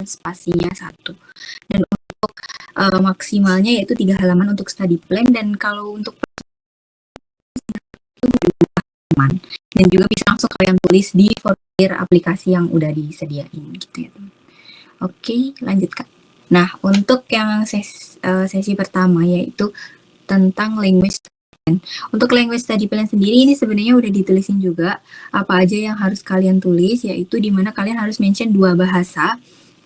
spasinya 1. Dan untuk maksimalnya yaitu 3 halaman untuk study plan, dan kalau untuk teman, dan juga bisa langsung kalian tulis di formulir aplikasi yang udah disediain gitu ya. Oke, lanjut Kak. Nah, untuk yang sesi pertama yaitu tentang language plan. Untuk language study plan sendiri ini sebenarnya udah ditulisin juga apa aja yang harus kalian tulis, yaitu dimana kalian harus mention 2 bahasa,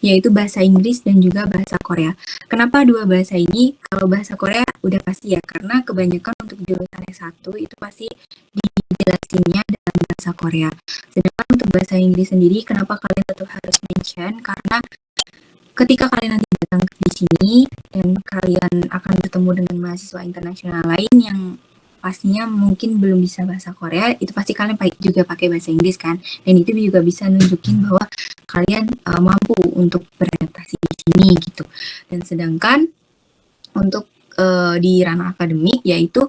yaitu bahasa Inggris dan juga bahasa Korea. Kenapa 2 bahasa ini? Kalau bahasa Korea udah pasti ya, karena kebanyakan untuk jurusan S1 itu pasti dijelasinnya dalam bahasa Korea. Sedangkan untuk bahasa Inggris sendiri, kenapa kalian tetap harus mention? Karena ketika kalian nanti datang di sini dan kalian akan bertemu dengan mahasiswa internasional lain yang pastinya mungkin belum bisa bahasa Korea, itu pasti kalian juga pakai bahasa Inggris kan, dan itu juga bisa nunjukin bahwa kalian mampu untuk beradaptasi di sini gitu. Dan sedangkan untuk di ranah akademik, yaitu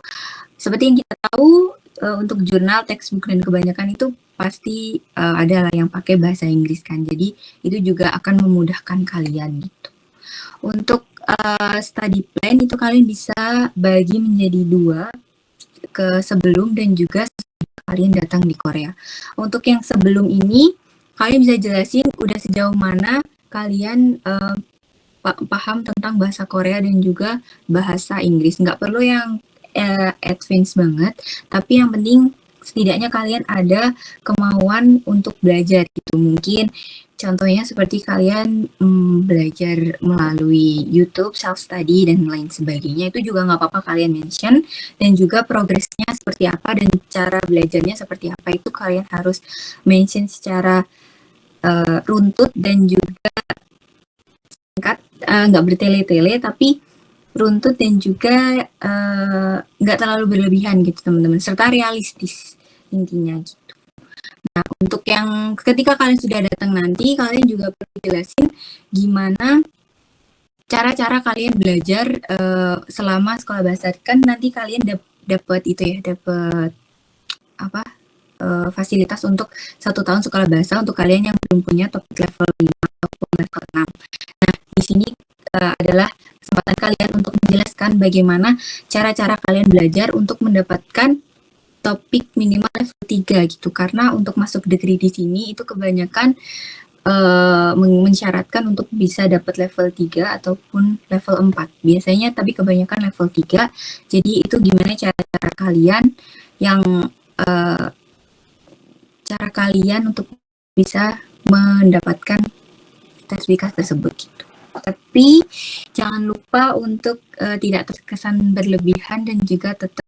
seperti yang kita tahu untuk jurnal, textbook, dan kebanyakan itu pasti ada yang pakai bahasa Inggris kan, jadi itu juga akan memudahkan kalian gitu. Untuk study plan itu kalian bisa bagi menjadi 2, ke sebelum dan juga kalian datang di Korea. Untuk yang sebelum ini, kalian bisa jelasin udah sejauh mana kalian paham tentang bahasa Korea dan juga bahasa Inggris. Nggak perlu yang advance banget, tapi yang penting setidaknya kalian ada kemauan untuk belajar gitu. Mungkin contohnya seperti kalian belajar melalui YouTube, self-study, dan lain sebagainya. Itu juga nggak apa-apa kalian mention. Dan juga progresnya seperti apa dan cara belajarnya seperti apa. Itu kalian harus mention secara runtut dan juga singkat, nggak bertele-tele, tapi runtut dan juga nggak terlalu berlebihan gitu teman-teman. Serta realistis intinya gitu. Nah, untuk yang ketika kalian sudah datang nanti, kalian juga perlu jelasin gimana cara-cara kalian belajar selama sekolah bahasa. Kan nanti kalian dapat itu ya, dapat apa? Fasilitas untuk 1 tahun sekolah bahasa untuk kalian yang belum punya topik level 5 ataupun level 6. Nah, di sini adalah kesempatan kalian untuk menjelaskan bagaimana cara-cara kalian belajar untuk mendapatkan topik minimal level 3 gitu, karena untuk masuk degree di sini itu kebanyakan mensyaratkan untuk bisa dapat level 3 ataupun level 4 biasanya, tapi kebanyakan level 3. Jadi itu gimana cara-cara kalian yang cara kalian untuk bisa mendapatkan sertifikat tersebut gitu. Tapi jangan lupa untuk tidak terkesan berlebihan dan juga tetap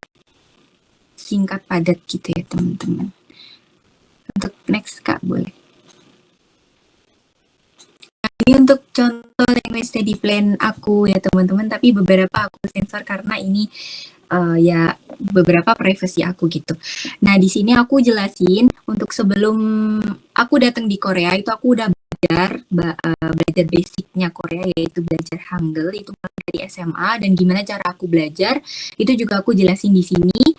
singkat padat gitu ya teman-teman. Untuk next Kak boleh. Nah, ini untuk contoh language study plan aku ya teman-teman, tapi beberapa aku sensor karena ini ya beberapa privasi aku gitu. Nah di sini aku jelasin untuk sebelum aku datang di Korea itu aku udah belajar basicnya Korea, yaitu belajar Hangul itu dari SMA, dan gimana cara aku belajar itu juga aku jelasin di sini.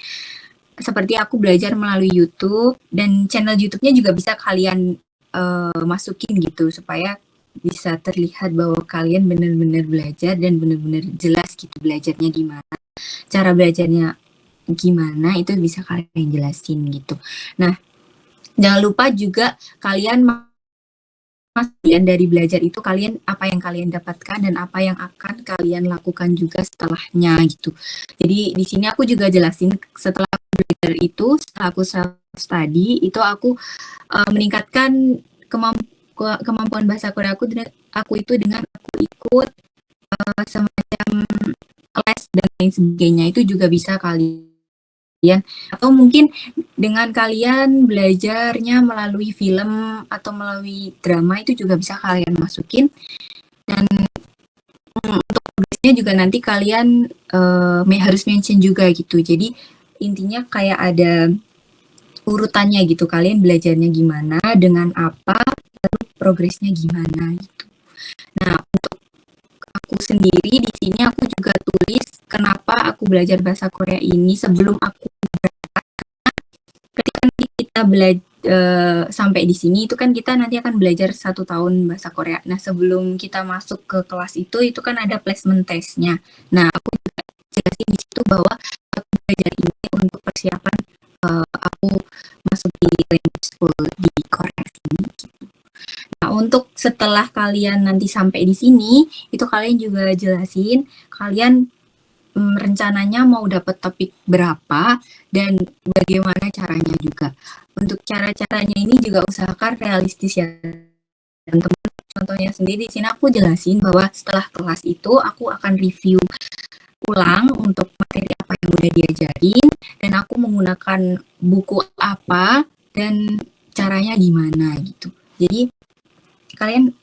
Seperti aku belajar melalui YouTube, dan channel YouTube-nya juga bisa kalian masukin gitu supaya bisa terlihat bahwa kalian benar-benar belajar dan benar-benar jelas gitu belajarnya gimana, cara belajarnya gimana, itu bisa kalian jelasin gitu. Nah, jangan lupa juga kalian dari belajar itu kalian apa yang kalian dapatkan dan apa yang akan kalian lakukan juga setelahnya gitu. Jadi di sini aku juga jelasin setelah belajar itu, setelah aku self study itu aku meningkatkan kemampuan bahasa Korea aku itu dengan aku ikut semacam les dan lain sebagainya. Itu juga bisa kalian, atau mungkin dengan kalian belajarnya melalui film atau melalui drama, itu juga bisa kalian masukin. Dan untuk progresnya juga nanti kalian harus mention juga gitu. Jadi intinya kayak ada urutannya gitu, kalian belajarnya gimana, dengan apa, lalu progresnya gimana gitu. Nah, untuk aku sendiri di sini aku juga tulis kenapa aku belajar bahasa Korea ini sebelum aku berangkat. Ketika kita sampai di sini itu kan kita nanti akan belajar 1 tahun bahasa Korea. Nah, sebelum kita masuk ke kelas itu kan ada placement test-nya. Nah, aku juga jelasin di situ bahwa aku belajar ini untuk persiapan aku masuk di language school di Korea sini gitu. Nah, untuk setelah kalian nanti sampai di sini, itu kalian juga jelasin kalian rencananya mau dapat topik berapa dan bagaimana caranya juga. Untuk cara-caranya ini juga usahakan realistis ya teman-teman. Contohnya sendiri di sini aku jelasin bahwa setelah kelas itu aku akan review ulang untuk materi apa yang udah diajarin dan aku menggunakan buku apa dan caranya gimana gitu. Jadi kalian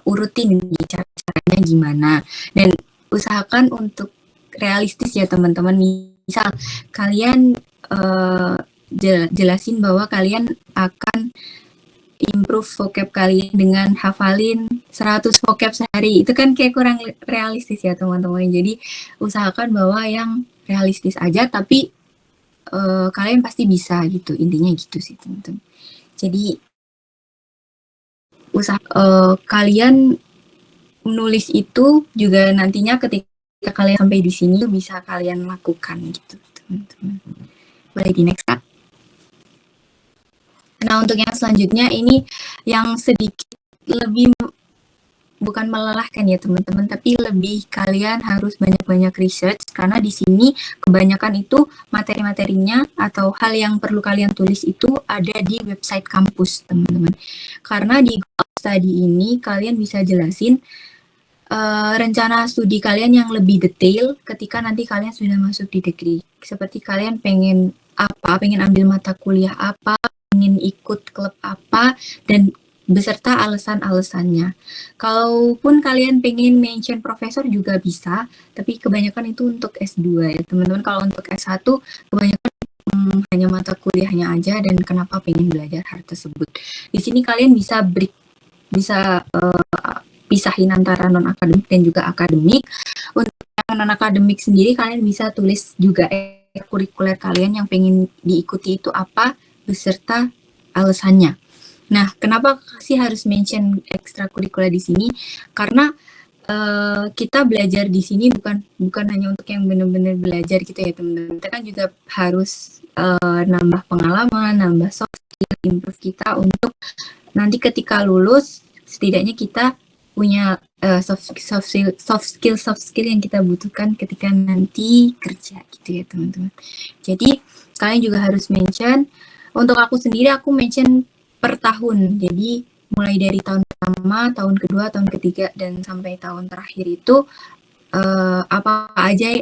urutin nih cara-caranya gimana dan usahakan untuk realistis ya teman-teman. Misal kalian jelasin bahwa kalian akan improve vocab kalian dengan hafalin 100 vocab sehari. Itu kan kayak kurang realistis ya teman-teman. Jadi usahakan bahwa yang realistis aja tapi kalian pasti bisa gitu. Intinya gitu sih teman-teman. Jadi kalian menulis itu juga nantinya ketika kalian sampai di sini bisa kalian lakukan gitu teman-teman. Boleh di next Kak. Nah, untuk yang selanjutnya ini yang sedikit lebih bukan melelahkan ya teman-teman, tapi lebih kalian harus banyak-banyak research karena di sini kebanyakan itu materi-materinya atau hal yang perlu kalian tulis itu ada di website kampus teman-teman. Karena di Google Study ini kalian bisa jelasin rencana studi kalian yang lebih detail ketika nanti kalian sudah masuk di degree. Seperti kalian pengen apa, pengen ambil mata kuliah apa, ingin ikut klub apa, dan beserta alasan-alasannya. Kalaupun kalian pengen mention profesor juga bisa, tapi kebanyakan itu untuk S2 ya teman-teman. Kalau untuk S1 kebanyakan hanya mata kuliahnya aja dan kenapa pengen belajar hal tersebut. Di sini kalian bisa pisahin antara non-akademik dan juga akademik. Untuk yang non-akademik sendiri kalian bisa tulis juga kurikuler kalian yang pengen diikuti itu apa beserta alasannya. Nah, kenapa sih harus mention ekstrakurikuler di sini? Karena kita belajar di sini bukan hanya untuk yang benar-benar belajar gitu ya teman-teman. Kita kan juga harus nambah pengalaman, nambah soft skill, improve kita untuk nanti ketika lulus setidaknya kita punya soft skill yang kita butuhkan ketika nanti kerja gitu ya teman-teman. Jadi kalian juga harus mention. Untuk aku sendiri aku mention per tahun. Jadi mulai dari tahun pertama, tahun kedua, tahun ketiga dan sampai tahun terakhir itu apa aja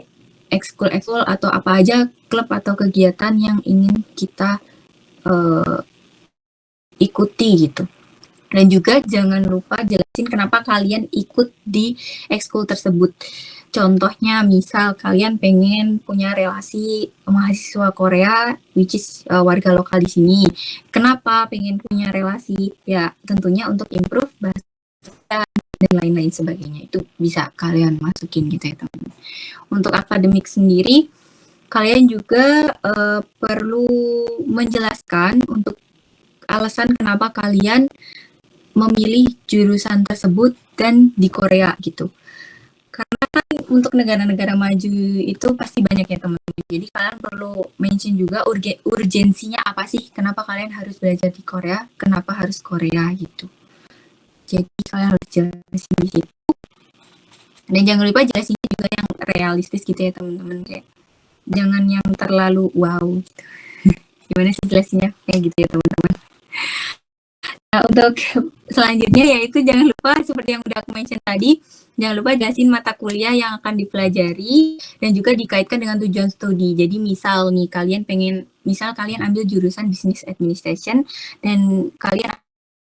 ekskul atau apa aja klub atau kegiatan yang ingin kita ikuti gitu. Dan juga jangan lupa jelasin kenapa kalian ikut di ekskul tersebut. Contohnya misal kalian pengen punya relasi mahasiswa Korea which is warga lokal di sini. Kenapa pengen punya relasi? Ya tentunya untuk improve bahasa dan lain-lain sebagainya. Itu bisa kalian masukin gitu ya teman-teman. Untuk akademik sendiri kalian juga perlu menjelaskan untuk alasan kenapa kalian memilih jurusan tersebut dan di Korea gitu. Karena kan untuk negara-negara maju itu pasti banyak ya teman-teman. Jadi kalian perlu mention juga urgensinya apa sih? Kenapa kalian harus belajar di Korea? Kenapa harus Korea gitu? Jadi kalian harus jelasin di situ. Dan jangan lupa jelasin juga yang realistis gitu ya teman-teman. Kayak jangan yang terlalu wow gitu. Gimana sih jelasinnya? Kayak gitu ya teman-teman. Nah, untuk selanjutnya yaitu jangan lupa seperti yang udah aku mention tadi, jangan lupa jelasin mata kuliah yang akan dipelajari dan juga dikaitkan dengan tujuan studi. Jadi misal nih kalian ambil jurusan Business Administration dan kalian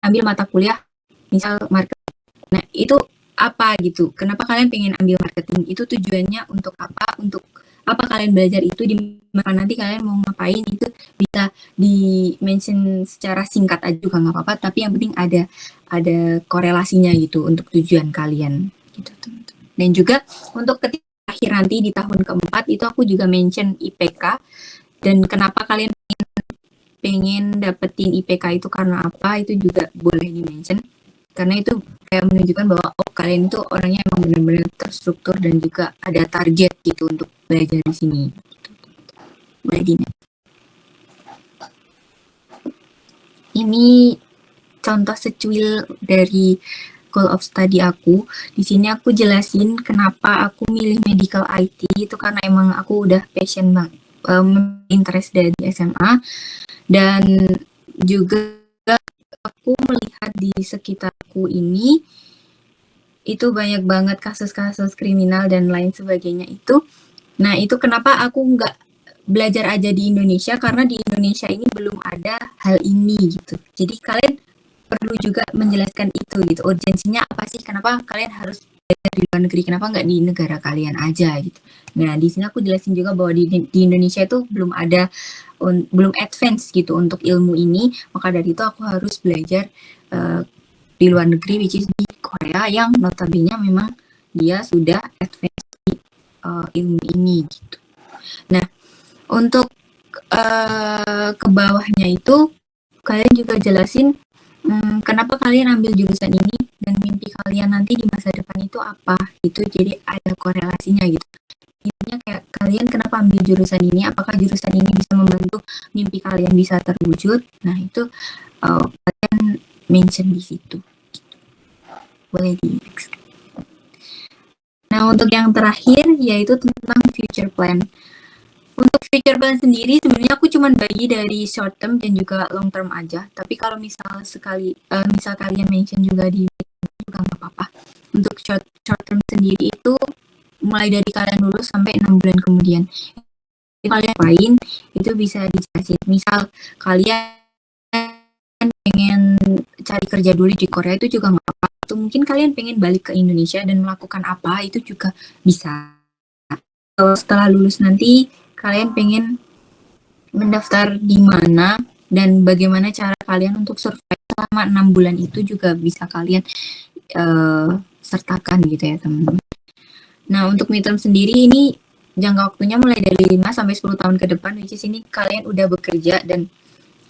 ambil mata kuliah misal marketing. Nah, itu apa gitu? Kenapa kalian pengen ambil marketing? Itu tujuannya untuk apa? Untuk apa kalian belajar itu, di mana nanti kalian mau ngapain, itu bisa di mention secara singkat aja juga nggak apa-apa, tapi yang penting ada korelasinya gitu untuk tujuan kalian gitu teman-teman. Dan juga untuk ketika akhir nanti di tahun keempat itu aku juga mention IPK dan kenapa kalian pengen dapetin IPK itu karena apa, itu juga boleh di-mention. Karena itu kayak menunjukkan bahwa kalian itu orangnya emang benar-benar terstruktur dan juga ada target gitu untuk belajar di sini. Boleh di Ini contoh secuil dari goal of study aku. Di sini aku jelasin kenapa aku milih medical IT itu karena emang aku udah passion banget, interest dari SMA, dan juga aku melihat di sekitarku ini itu banyak banget kasus-kasus kriminal dan lain sebagainya itu. Nah, itu kenapa aku nggak belajar aja di Indonesia, karena di Indonesia ini belum ada hal ini gitu. Jadi kalian perlu juga menjelaskan itu gitu, urgensinya apa sih, kenapa kalian harus belajar di luar negeri, kenapa nggak di negara kalian aja gitu. Nah, di sini aku jelasin juga bahwa di Indonesia itu belum ada, belum advance gitu untuk ilmu ini, maka dari itu aku harus belajar di luar negeri, which is di Korea, yang notabene memang dia sudah advance di ilmu ini gitu. Nah, untuk ke bawahnya itu kalian juga jelasin kenapa kalian ambil jurusan ini dan mimpi kalian nanti di masa depan itu apa gitu, jadi ada korelasinya gitu. Intinya kayak kalian kenapa ambil jurusan ini, apakah jurusan ini bisa membantu mimpi kalian bisa terwujud. Nah, itu kalian mention di situ. Boleh di next. Nah, untuk yang terakhir yaitu tentang future plan. Untuk future plan sendiri sebenarnya aku cuma bagi dari short term dan juga long term aja. Tapi kalau misal misal kalian mention juga di juga nggak apa-apa. Untuk short term sendiri itu mulai dari kalian lulus sampai 6 bulan kemudian. Kalian lain itu bisa dijelasin. Misal kalian pengen cari kerja dulu di Korea itu juga nggak apa-apa. Atau mungkin kalian pengen balik ke Indonesia dan melakukan apa, itu juga bisa. Kalau setelah lulus nanti kalian pengen mendaftar di mana dan bagaimana cara kalian untuk survive selama 6 bulan itu juga bisa kalian sertakan gitu ya teman-teman. Nah, untuk midterm sendiri ini jangka waktunya mulai dari 5 sampai 10 tahun ke depan, which is ini kalian udah bekerja, dan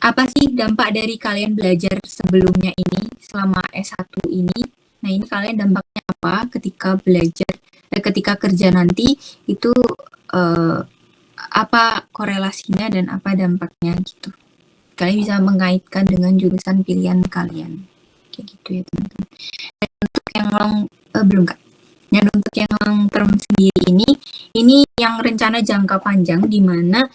apa sih dampak dari kalian belajar sebelumnya ini selama S1 ini. Nah, ini kalian dampaknya apa ketika belajar, ketika kerja nanti itu apa korelasinya dan apa dampaknya gitu. Kalian bisa mengaitkan dengan jurusan pilihan kalian. Kayak gitu ya teman-teman. Dan untuk yang belum Kak. Dan untuk yang long term sendiri ini yang rencana jangka panjang di mana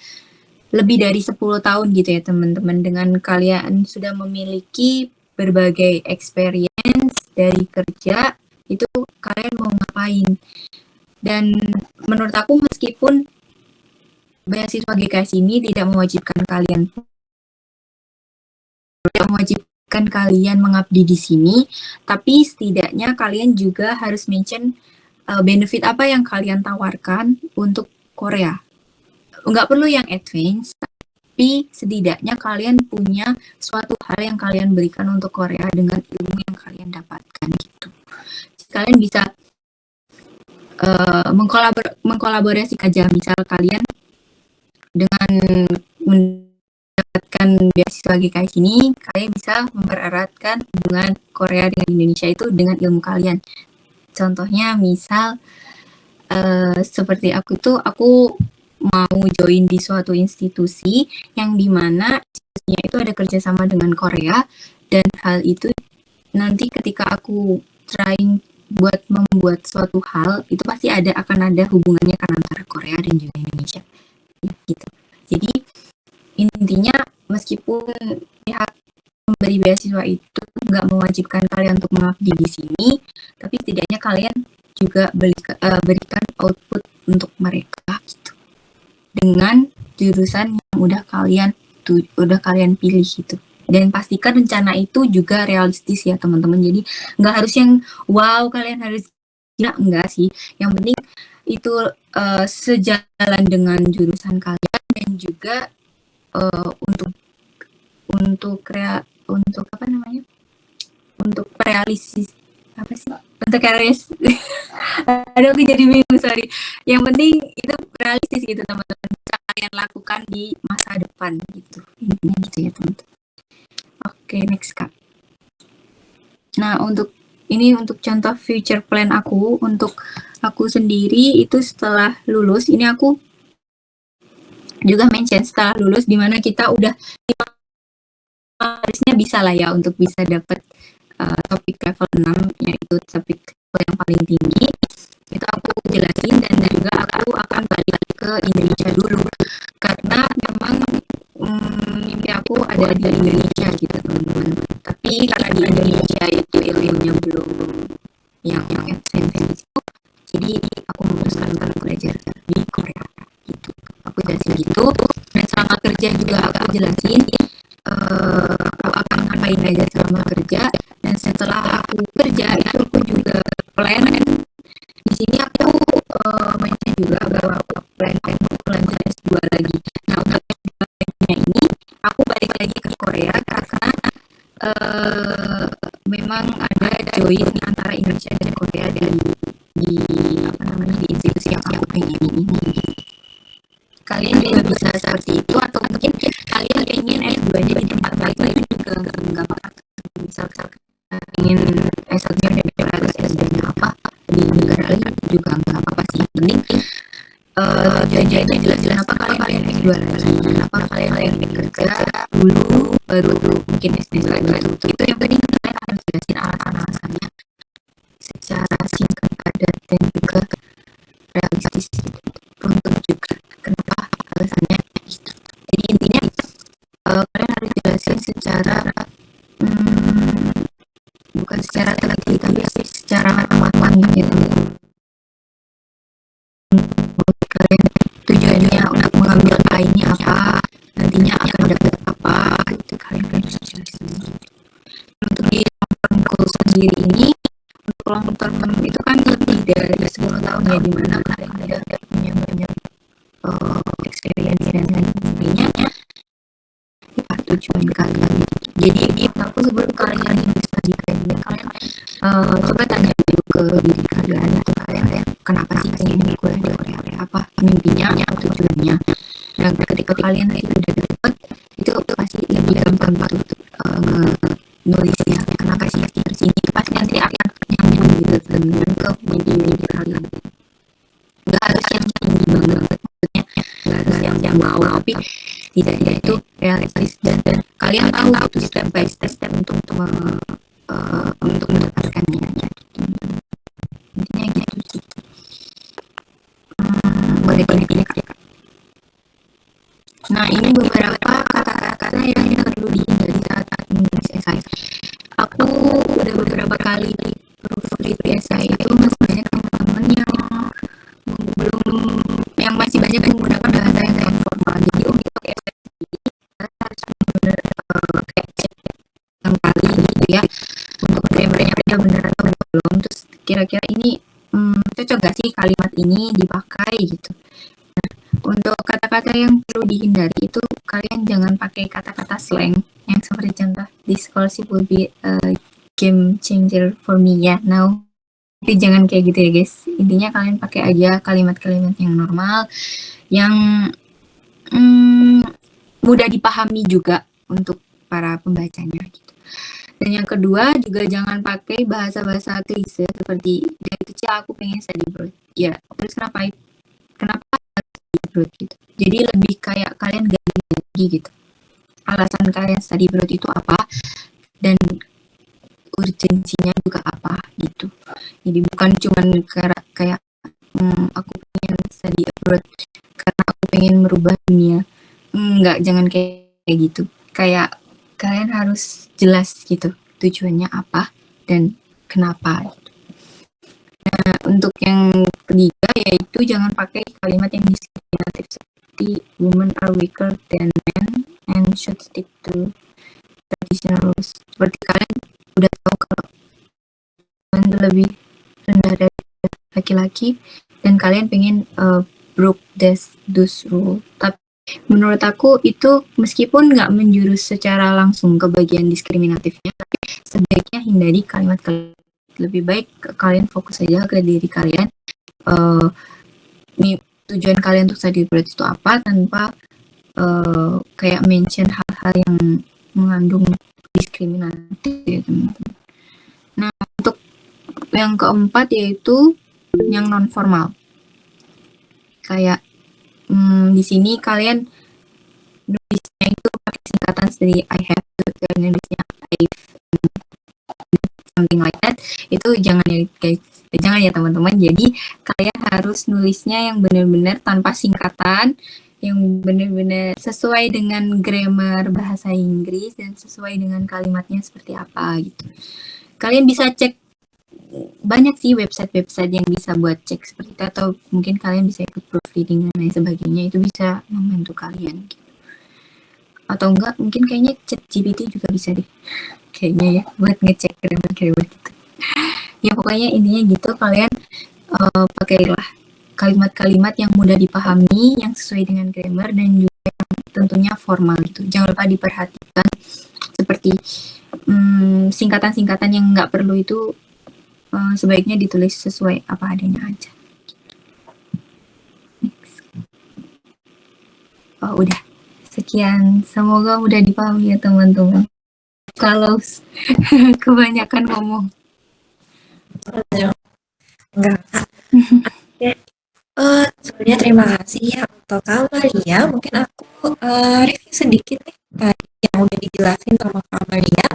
lebih dari 10 tahun gitu ya teman-teman, dengan kalian sudah memiliki berbagai experience dari kerja, itu kalian mau ngapain. Dan menurut aku meskipun beasiswa GKS ini tidak mewajibkan kalian mengabdi di sini, tapi setidaknya kalian juga harus mention benefit apa yang kalian tawarkan untuk Korea. Nggak perlu yang advance, tapi setidaknya kalian punya suatu hal yang kalian berikan untuk Korea dengan ilmu yang kalian dapatkan gitu. Kalian bisa mengkolaborasikan aja, misal kalian dengan mendapatkan beasiswa GKS ini, kalian bisa mempereratkan hubungan Korea dengan Indonesia itu dengan ilmu kalian. Contohnya misal seperti aku mau join di suatu institusi yang dimana institusinya itu ada kerjasama dengan Korea, dan hal itu nanti ketika aku trying buat membuat suatu hal itu pasti akan ada hubungannya kan antara Korea dan juga Indonesia gitu. Jadi intinya meskipun pihak memberi beasiswa itu nggak mewajibkan kalian untuk mengabdi di sini, tapi setidaknya kalian juga berikan output untuk mereka gitu, dengan jurusan yang udah kalian pilih gitu. Dan pastikan rencana itu juga realistis ya teman-teman. Jadi nggak harus yang wow kalian harus enggak sih. Yang penting itu sejalan dengan jurusan kalian, dan juga untuk apa namanya? Untuk realistis apa sih? Untuk realistis. Aduh, aku jadi bingung, sorry. Yang penting itu realistis gitu teman-teman. kalian lakukan di masa depan gitu. Intinya gitu ya teman-teman. Oke, next Kak. Nah, untuk contoh future plan aku, untuk aku sendiri itu setelah lulus, ini aku juga mention setelah lulus dimana kita udah harusnya bisa lah ya untuk bisa dapat topik level 6, yaitu topik level yang paling tinggi. Itu aku jelasin, dan juga aku akan balik ke Indonesia dulu karena memang mimpi aku ada di Indonesia gitu teman-teman. Tapi karena di Indonesia itu ilmunya belum yang advance, jadi aku memutuskan untuk belajar di Korea gitu. Aku jelasin gitu, dan selama kerja juga aku jelasin aku akan ngapain aja selama kerja. Dan setelah aku kerja itu aku juga plan. Di sini aku mention juga bahwa aku plan untuk lanjut S2 lagi. Nah, untuk S2 ini aku balik lagi ke Korea karena memang ada join antara Indonesia dan Korea di institusi yang aku pengen ini. Kalian juga bisa seperti itu, atau mungkin kalian ingin S2-nya di tempat lain itu juga nggak apa-apa. Misal ingin S1-nya harus S2-nya apa di negara lain juga nggak apa-apa sih. Penting tujuannya jelas-jelas apa kalian pengen S2 lagi, apa kalian pengen kerja dulu baru mungkin S2 lagi. Itu yang penting kalian harus jelasin alasan-alasannya secara singkat, padat, dan juga realistis untuk juga kenapa alasannya gitu. Jadi intinya kalian harus jelasin secara bukan secara teliti tapi secara matang gitu. Kalian tujuannya untuk mengambil A ini apa, nantinya akan dapat apa, itu kalian harus jelasin. Untuk di long term goal sendiri ini, untuk long term itu kan lebih dari 10 tahun ya, dimana kalian udah punya banyak experience dan sebagainya. Tujuan kalian. Jadi aku sebelum kalian bisa di kalian coba tanya dulu ke diri kalian, atau kalian kenapa sih ingin kuliah di Korea, apa mimpinya, apa tujuannya. Dan ketika kalian itu udah dapat, itu pasti lebih gampang untuk nulisnya kenapa sih sini, itu pasti nanti akan nyambung gitu dengan ke mimpi kalian. Nggak harus yang tinggi banget, maksudnya nggak harus yang mau, tapi tidaknya itu realistis dan kalian tahu itu step by step untuk mendapatkannya. Intinya gitu sih. Boleh pilih Kak. Nah, ini beberapa kata-kata yang perlu dihindari saat menulis esai. Aku udah beberapa kali proofread esai itu masih banyak teman-teman yang masih banyak menggunakan bahasa yang formal. Jadi untuk esai harus benar kayak cek yang kali gitu ya, untuk grammar-nya benar atau belum, terus kira-kira ini cocok gak sih kalimat ini dipakai gitu. Nah, untuk kata-kata yang perlu dihindari itu kalian jangan pakai kata-kata slang yang seperti contoh this scholarship will be a game changer for me ya now. Tapi jangan kayak gitu ya guys. Intinya kalian pakai aja kalimat-kalimat yang normal, yang mudah dipahami juga untuk para pembacanya gitu. Dan yang kedua juga jangan pakai bahasa-bahasa klise seperti dari kecil aku pengen study abroad. Ya, terus kenapa study abroad gitu. Jadi lebih kayak kalian gali lagi gitu. Alasan kalian study abroad itu apa dan urgensinya juga apa gitu. Jadi bukan cuman kayak aku pengen study abroad karena aku pengen merubah dunia. Enggak, jangan kayak gitu. Kayak kalian harus jelas gitu tujuannya apa dan kenapa gitu. Nah, untuk yang ketiga yaitu jangan pakai kalimat yang diskriminatif seperti women are weaker than men and should stick to traditional rules. Seperti kalian udah tahu kalau kalian lebih rendah dari laki-laki dan kalian pengen broke those rule. Tapi menurut aku itu meskipun nggak menjurus secara langsung ke bagian diskriminatifnya, tapi sebaiknya hindari kalimat-kalimat. Lebih baik kalian fokus saja ke diri kalian, tujuan kalian untuk study abroad itu apa, tanpa kayak mention hal-hal yang mengandung diskriminatif ya teman-teman. Nah, untuk yang keempat yaitu yang non formal. Kayak di sini kalian nulisnya itu pakai singkatan dari I have to, nulisnya I've, something like that. Itu jangan ya guys, jangan ya teman-teman. Jadi kalian harus nulisnya yang benar-benar tanpa singkatan, yang benar-benar sesuai dengan grammar bahasa Inggris dan sesuai dengan kalimatnya seperti apa gitu. Kalian bisa cek, banyak sih website-website yang bisa buat cek seperti itu, atau mungkin kalian bisa ikut proofreading dan lain sebagainya, itu bisa membantu kalian gitu. Atau enggak, mungkin kayaknya ChatGPT juga bisa deh kayaknya ya, buat ngecek grammar gitu. Ya pokoknya intinya gitu, kalian pakailah kalimat-kalimat yang mudah dipahami, yang sesuai dengan grammar, dan juga yang tentunya formal gitu. Jangan lupa diperhatikan seperti singkatan-singkatan yang nggak perlu itu sebaiknya ditulis sesuai apa adanya aja. Next. Oh, udah. Sekian. Semoga mudah dipahami ya teman-teman. Kalau kebanyakan ngomong. Enggak. Sebenarnya terima kasih ya untuk Kamalia. Mungkin aku review sedikit nih tadi yang udah dijelasin sama Kamalia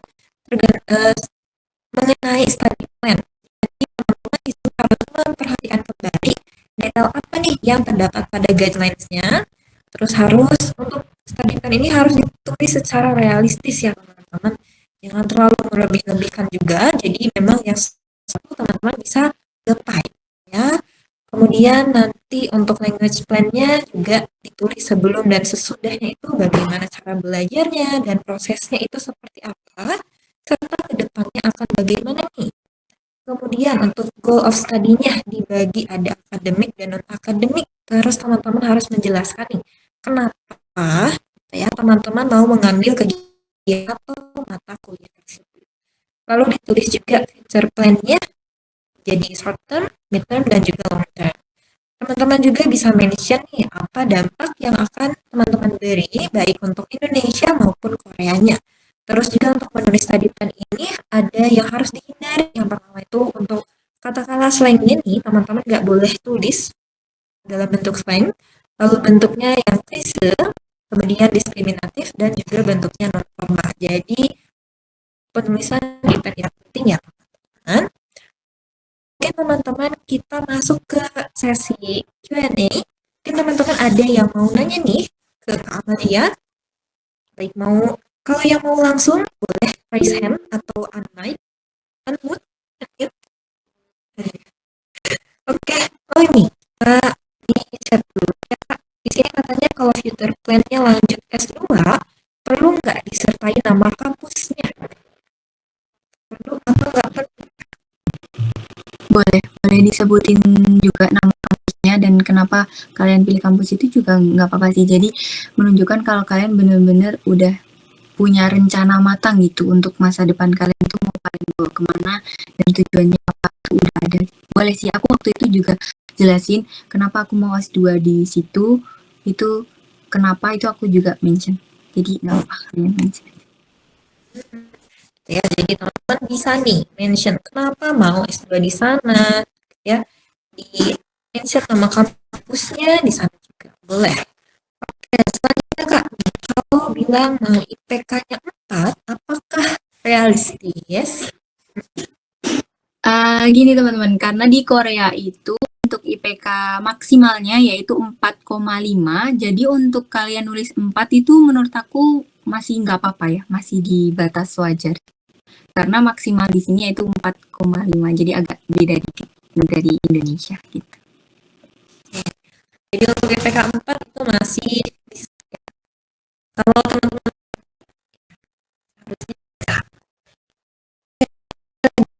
mengenai study plan. Jadi teman-teman itu harus memperhatikan kembali detail apa nih yang terdapat pada guidelines-nya. Terus harus untuk study plan ini harus ditulis secara realistis ya teman-teman. Jangan terlalu melebih-lebihkan juga. Jadi memang yang satu teman-teman bisa gapai ya. Kemudian nanti untuk language plan-nya juga ditulis sebelum dan sesudahnya itu bagaimana cara belajarnya dan prosesnya itu seperti apa, serta kedepannya akan bagaimana nih. Kemudian untuk goal of study-nya dibagi ada akademik dan non-akademik. Terus teman-teman harus menjelaskan nih, kenapa ya teman-teman mau mengambil kegiatan atau mata kuliah tersebut. Lalu ditulis juga future plan-nya, jadi short term, mid term, dan juga long term. Teman-teman juga bisa mention nih apa dampak yang akan teman-teman beri baik untuk Indonesia maupun Koreanya. Terus juga untuk menulis study plan ini ada yang harus dihindari. Yang pertama itu untuk kata-kata slang ini teman-teman nggak boleh tulis dalam bentuk slang. Lalu bentuknya yang klise, kemudian diskriminatif, dan juga bentuknya non formal. Jadi penulisan di plan itu penting ya teman-teman. Oke teman-teman, kita masuk ke sesi Q&A. Mungkin teman-teman ada yang mau nanya nih ke Kak Amalia. Baik, kalau yang mau langsung boleh raise hand atau unmute. Oke, oh ini di chat dulu ya Kak. Di sini katanya kalau future plan-nya lanjut S2, perlu nggak disertai nama kampusnya? Perlu atau nggak perlu? Boleh disebutin juga nama kampusnya dan kenapa kalian pilih kampus itu juga nggak apa-apa sih. Jadi menunjukkan kalau kalian benar-benar udah punya rencana matang gitu untuk masa depan kalian itu mau kalian bawa kemana dan tujuannya apa itu udah ada. Boleh sih, aku waktu itu juga jelasin kenapa aku mau S2 di situ, itu kenapa itu aku juga mention. Jadi nggak apa kalian mention. Ya, jadi teman-teman bisa nih mention kenapa mau S2 di sana, ya, di mention nama kampusnya di sana juga boleh. Oke, selanjutnya Kak, kalau bilang mau IPK-nya 4, apakah realistis? Gini teman-teman, karena di Korea itu untuk IPK maksimalnya yaitu 4,5, jadi untuk kalian nulis 4 itu menurut aku masih nggak apa-apa ya, masih di batas wajar. Karena maksimal di sini yaitu 4,5, jadi agak beda dikit dari Indonesia gitu. Jadi untuk IPK 4 itu masih bisa. Kalau teman-teman harusnya bisa.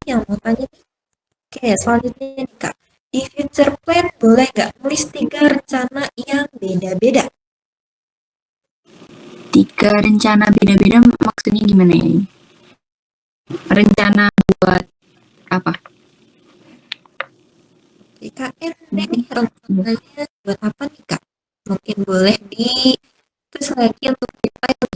Yang mau tanya nih, oke selanjutnya nih Kak, di future plan boleh nggak nulis 3 rencana yang beda-beda? 3 rencana beda-beda maksudnya gimana ya? Rencana buat apa? IKN nih rencananya buat apa boleh ditulis lagi untuk detailnya.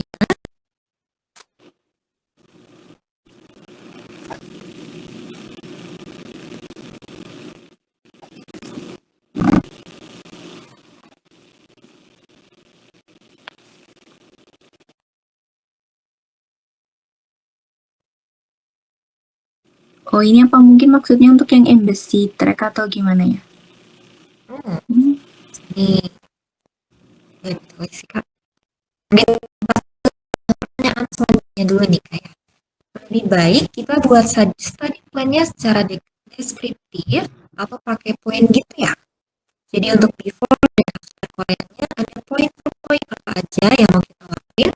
Oh, ini apa mungkin maksudnya untuk yang embassy track atau gimana ya? Hmm. Nih, tulis sih Kak. Mungkin pertanyaan selanjutnya dulu nih kayak lebih baik kita buat study plan-nya secara deskriptif atau pakai poin gitu ya. Jadi untuk before dan after Koreanya ada poin per poin apa aja yang mau kita lakuin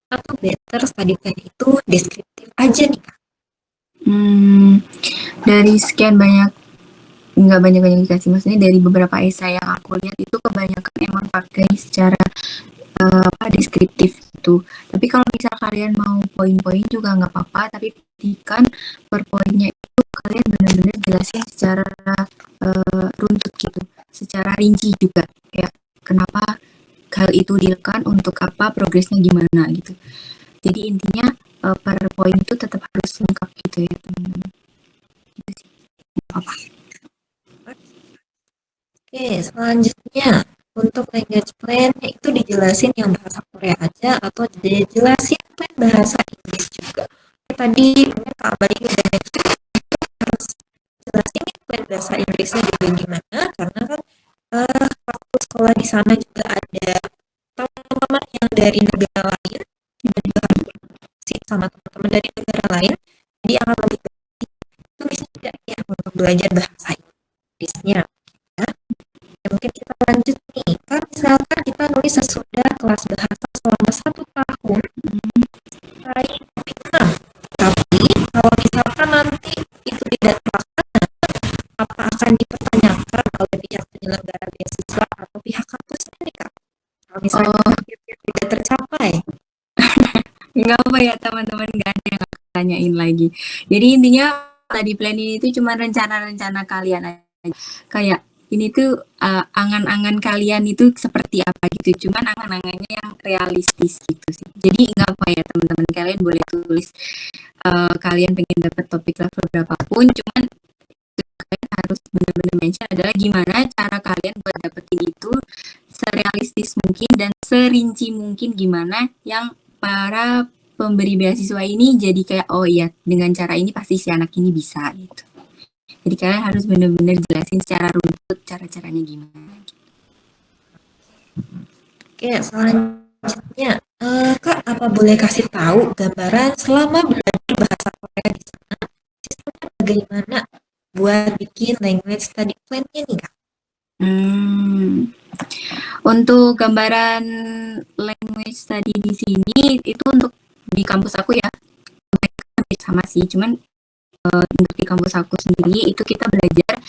atau better study plan itu deskriptif aja nih Kak. Dari sekian banyak, nggak banyak-banyak dikasih, maksudnya dari beberapa esai yang aku lihat itu kebanyakan emang pakai secara deskriptif itu. Tapi kalau misal kalian mau poin-poin juga nggak apa-apa, tapi pastikan per poinnya itu kalian benar-benar jelasin secara runtut gitu, secara rinci juga, kayak kenapa hal itu dilakukan, untuk apa, progresnya gimana gitu. Jadi intinya per poin itu tetap harus lengkap gitu ya teman-teman. Gitu sih. Apa? Oke, selanjutnya untuk language plan itu dijelasin yang bahasa Korea aja atau dijelasin plan bahasa Inggris juga. Tadi Kak Bari udah harus jelasin plan bahasa Inggrisnya juga gimana karena kan waktu sekolah di sana juga ada teman-teman yang dari negara lain dan juga harus berinteraksi sama teman-teman dari negara lain, jadi akan lebih baik itu bisa tidak ya untuk belajar bahasa Inggrisnya ya. Ya, mungkin kita lanjut nih kan misalkan kita nulis sesudah kelas bahasa selama 1 tahun raih topik 6, tapi kalau misalkan nanti itu tidak terlaksana, apa akan dipertanyakan oleh pihak penyelenggara beasiswa atau pihak kampusnya nih Kak? Kalau misalnya tidak tercapai. Nggak apa ya teman-teman, nggak ada yang aku tanyain lagi. Jadi intinya tadi plan ini itu cuma rencana-rencana kalian aja. Kayak ini tuh angan-angan kalian itu seperti apa gitu. Cuman angan-angannya yang realistis gitu sih. Jadi nggak apa ya teman-teman, kalian boleh tulis kalian pengen dapat topik level berapapun. Cuman kalian harus benar-benar mention adalah gimana cara kalian buat dapetin itu serealistis mungkin dan serinci mungkin, gimana yang para pemberi beasiswa ini jadi kayak oh iya dengan cara ini pasti si anak ini bisa gitu. Jadi kalian harus benar-benar jelasin secara runtut cara-caranya gimana. Oke, selanjutnya Kak, apa boleh kasih tahu gambaran selama belajar bahasa Korea di sana sistemnya bagaimana buat bikin language study plan-nya nih Kak? Untuk gambaran language study di sini itu untuk di kampus aku ya sama sih, cuman untuk di kampus aku sendiri itu kita belajar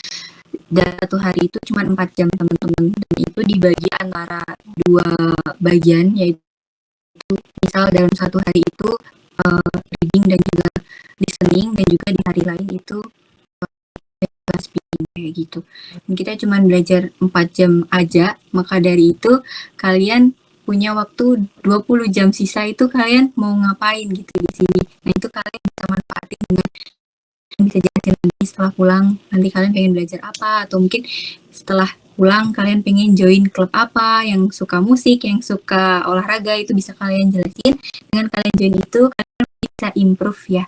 dalam 1 hari itu cuma 4 jam teman-teman, dan itu dibagi antara 2 bagian, yaitu misal dalam 1 hari itu reading dan juga listening, dan juga di hari lain itu speaking kayak gitu. Dan kita cuma belajar 4 jam aja, maka dari itu kalian punya waktu 20 jam sisa itu kalian mau ngapain gitu di sini. Nah itu kalian bisa manfaatin dengan bisa jelasin lagi setelah pulang, nanti kalian pengen belajar apa, atau mungkin setelah pulang kalian pengen join klub apa, yang suka musik, yang suka olahraga, itu bisa kalian jelasin. Dengan kalian join itu kalian bisa improve ya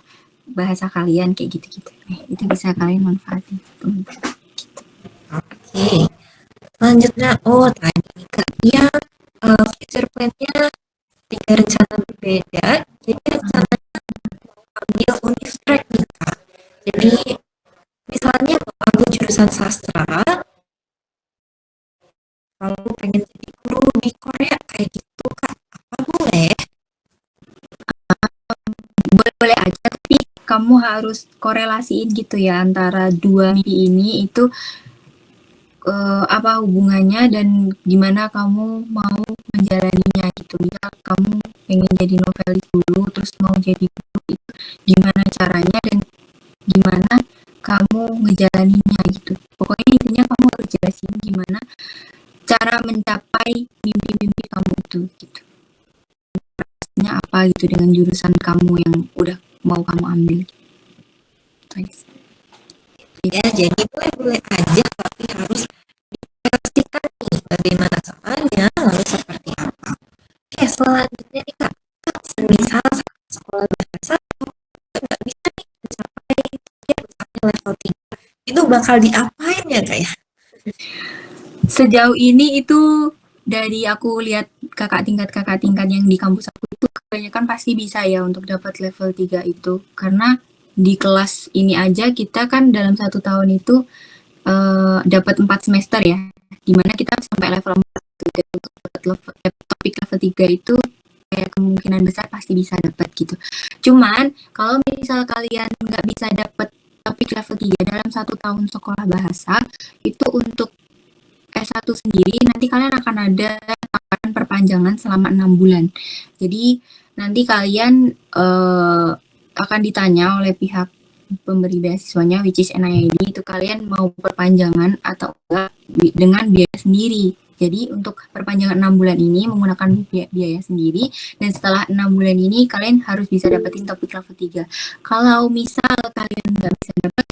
bahasa kalian kayak gitu-gitu. Itu bisa kalian manfaatin. Oke, selanjutnya tadi Kak yang future plan-nya 3 rencana berbeda, jadi rencananya ambil univ track nih Kak. Jadi misalnya mau ambil jurusan sastra, kalau pengen jadi guru di Korea kayak gitu Kak, apa boleh? Boleh aja, tapi kamu harus korelasiin gitu ya antara dua mimpi ini itu apa hubungannya dan gimana kamu mau menjalaninya gitu. Misal kamu pengen jadi novelis dulu terus mau jadi guru, itu gimana caranya dan gimana kamu ngejalaninnya gitu. Pokoknya intinya kamu harus jelasin gimana cara mencapai mencapai mimpi-mimpi kamu itu gitu. Rasanya apa gitu dengan jurusan kamu yang udah mau kamu ambil. Guys. Ya, jadi boleh-boleh aja, tapi harus dipastikan nih bagaimana caranya, lalu seperti apa. Oke, selanjutnya nih Kak, semisal sekolah bahasa nggak bisa nih mencapai level 3, itu bakal diapain ya Kak ya? Sejauh ini itu dari aku lihat kakak tingkat yang di kampus aku itu kebanyakan pasti bisa ya untuk dapat level 3 itu. Karena di kelas ini aja kita kan dalam 1 tahun itu dapat 4 semester ya. Dimana kita sampai level 4. Dan untuk topik level 3 itu kayak kemungkinan besar pasti bisa dapat gitu. Cuman kalau misal kalian nggak bisa dapat topik level 3 dalam 1 tahun sekolah bahasa, itu untuk S1 sendiri nanti kalian akan ada tawaran perpanjangan selama 6 bulan. Jadi nanti kalian akan ditanya oleh pihak pemberi beasiswanya, which is NIID, itu kalian mau perpanjangan atau enggak dengan biaya sendiri. Jadi untuk perpanjangan 6 bulan ini menggunakan biaya sendiri, dan setelah 6 bulan ini kalian harus bisa dapetin topik level 3. Kalau misal kalian nggak bisa dapat,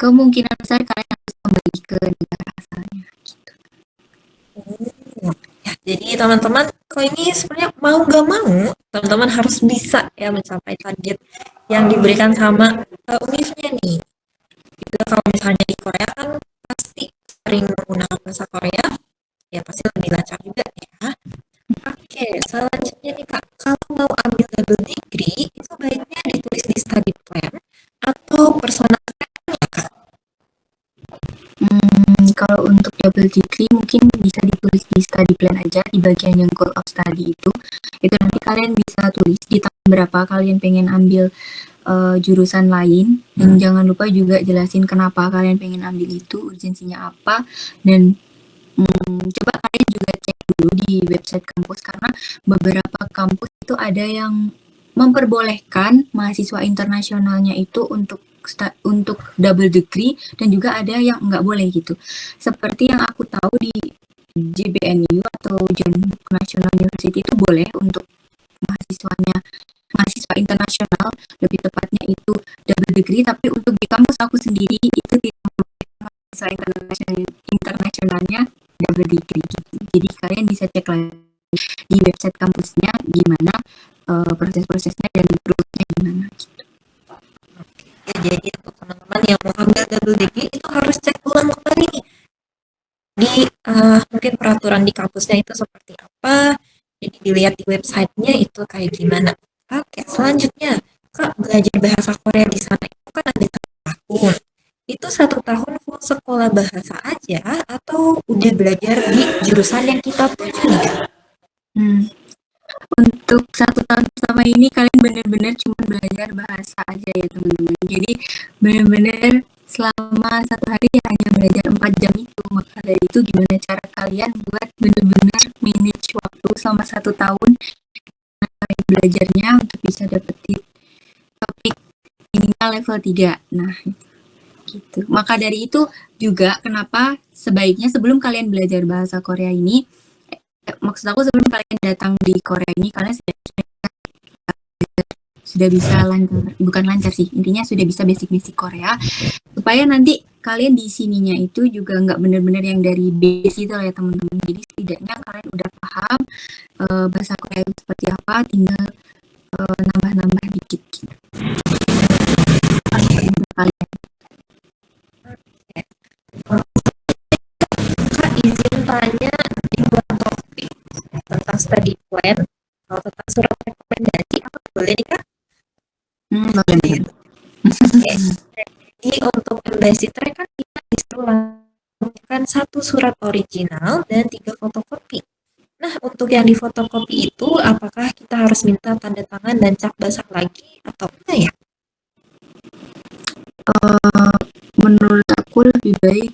kemungkinan besar kalian harus kembali ke negara asalnya. Ya, jadi teman-teman, kalau ini sebenarnya mau nggak mau, teman-teman harus bisa ya mencapai target yang diberikan sama UNIF-nya nih. Gitu, kalau misalnya di Korea kan pasti sering menggunakan bahasa Korea, ya pasti lebih lancar juga ya. Oke, selanjutnya nih Kak, kalau mau ambil double degree, itu baiknya ditulis di study plan atau personal plan ya Kak? Kalau untuk double degree mungkin bisa ditulis di study plan aja di bagian yang goal of study itu nanti kalian bisa tulis di tahun berapa kalian pengen ambil jurusan lain, dan jangan lupa juga jelasin kenapa kalian pengen ambil itu, urgensinya apa, dan coba kalian juga cek dulu di website kampus karena beberapa kampus itu ada yang memperbolehkan mahasiswa internasionalnya itu untuk double degree, dan juga ada yang nggak boleh gitu. Seperti yang aku tahu di JBNU atau John National University itu boleh untuk mahasiswa internasional, lebih tepatnya itu double degree, tapi untuk di kampus aku sendiri itu tidak boleh mahasiswa internasionalnya double degree gitu. Jadi kalian bisa cek lagi di website kampusnya gimana proses-prosesnya dan rulesnya gimana gitu. Ya, jadi untuk teman-teman yang mau ambil double degree itu harus cek ulang kembali nih di mungkin peraturan di kampusnya itu seperti apa, jadi dilihat di websitenya itu kayak gimana. Oke, selanjutnya Kak, belajar bahasa Korea di sana itu kan ada 1 tahun. Itu 1 tahun full sekolah bahasa aja atau udah belajar di jurusan yang kita tuju nih Kak? Untuk 1 tahun pertama ini kalian benar-benar cuma belajar bahasa aja ya teman-teman. Jadi benar-benar selama 1 hari hanya belajar 4 jam itu. Maka dari itu gimana cara kalian buat benar-benar manage waktu selama 1 tahun kalian belajarnya untuk bisa dapetin topik minimal level 3. Nah, gitu. Maka dari itu juga kenapa sebaiknya sebelum kalian belajar bahasa Korea ini, maksud aku sebelum kalian datang di Korea ini, kalian sudah bisa lancar, bukan lancar sih, intinya sudah bisa basic-basic Korea, supaya nanti kalian di sininya itu juga nggak benar-benar yang dari base itu ya teman-teman. Jadi setidaknya kalian udah paham bahasa Korea itu seperti apa, tinggal nambah-nambah dikit gitu. Kalian. Kak, izin tanya di luar topik tentang study plan, kalau tentang surat rekomendasi apa boleh nih Kak? Boleh. Oke. Jadi untuk embassy track kan kita disuruh lakukan 1 surat original dan 3 fotokopi. Nah, untuk yang di fotokopi itu apakah kita harus minta tanda tangan dan cap basah lagi atau enggak ya? Menurut aku lebih baik